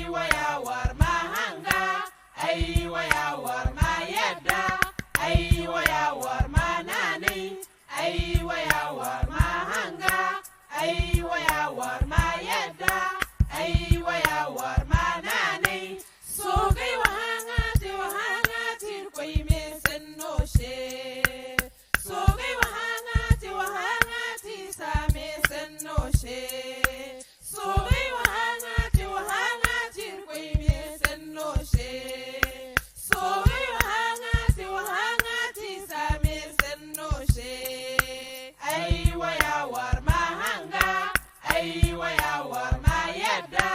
أيوة يا ورما هنغا أيوة يا ورما يدا أيوة يا ورما ناني أيوة يا ورما هنغا أيوة يا ورما يدا أيوة يا ورما ناني سوقي وهangati الكوي مسنوشي سوقي وهangati سامي سنوشي سوقي وهangati الكوي مسنوشي سوقي وهangati سامي سنوشي أيوة يا ورما هنغا أيوة يا ورما يدا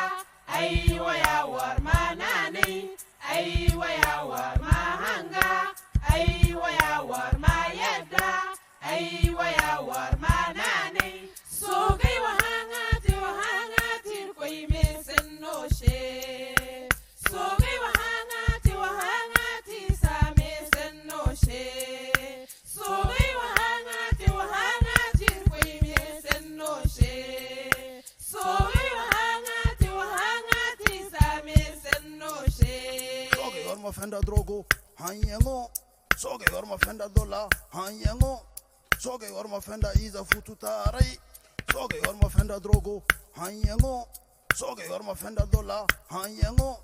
أيوة يا ورما ناني أيوة يا ورما هنغا أيوة يا ورما يدا أيوة يا ورما ناني سوقي وهangati الكوي مسنوشي سوقي وهangati سامي سنوشي سوقي وهangati الكوي مسنوشي سوقي وهangati سامي سنوشي Soge orma fenda drogo hanyengo Soge orma fenda dola hanyengo Soge orma fenda iza fututarai Soge orma fenda drogo hanyengo Soge orma fenda dola hanyengo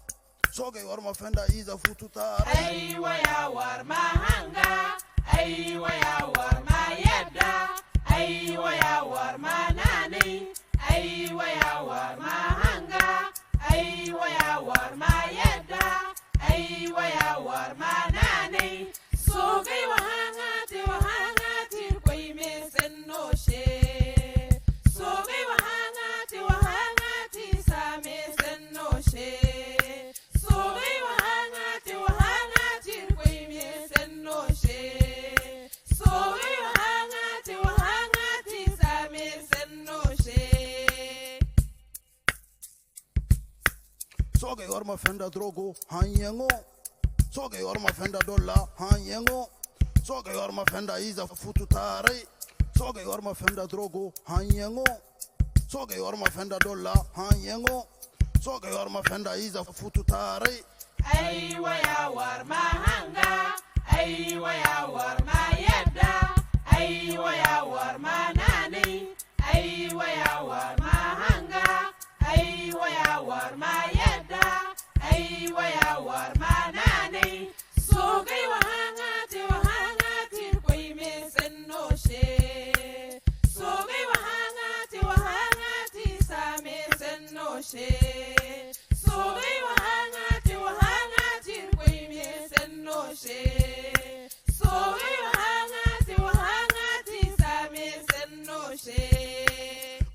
Soge orma fenda iza fututarai أيوة يا ورما هنغا أيوة يا ورما يدا أيوة يا ورما ناني أيوة يا ورما هنغا أيوة يا ورما يدا أيوة يا ورما ناني سوقي وهangati الكوي مسنوشي سوقي وهangati سامي سنوشي سوقي وهangati الكوي مسنوشي سوقي وهangati سامي سنوشي Soge orma fenda drogo hanyengo Soge orma fenda dola hanyengo Soge orma fenda iza fututarai Soge orma fenda drogo hanyengo Soge orma fenda dola hanyengo Soge orma fenda iza fututarai أيوة يا ورما هنغا أيوة يا ورما يدا أيوة يا ورما ناني أيوة يا ورما هنغا أيوة يا ورما يدا أيوة يا ورما ناني سوقي وهangati الكوي مسنوشي سوقي وهangati سامي سنوشي سوقي وهangati الكوي مسنوشي سوقي وهangati سامي سنوشي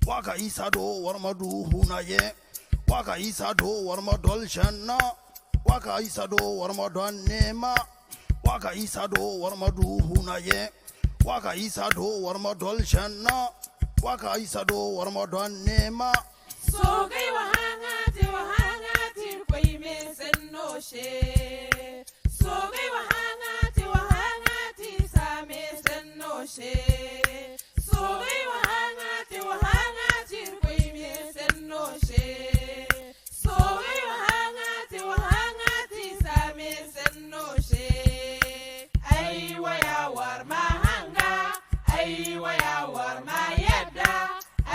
Waka isa do warma duhuna ye Waka isa do warma dolshanna Waka isa do warma donnema Waka isa do warma duhuna ye Waka isa do warma dolshanna Waka isa do warma donnema سوقي وهangati الكوي مسنوشي سوقي وهangati سامي سنوشي سوقي وهangati الكوي مسنوشي سوقي وهangati سامي سنوشي أيوة يا ورما هنغا أيوة يا ورما يدا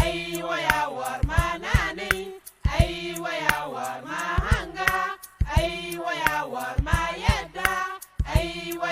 أيوة يا ورما ناني أيوة يا ورما هنغا أيوة يا ورما يدا أيوة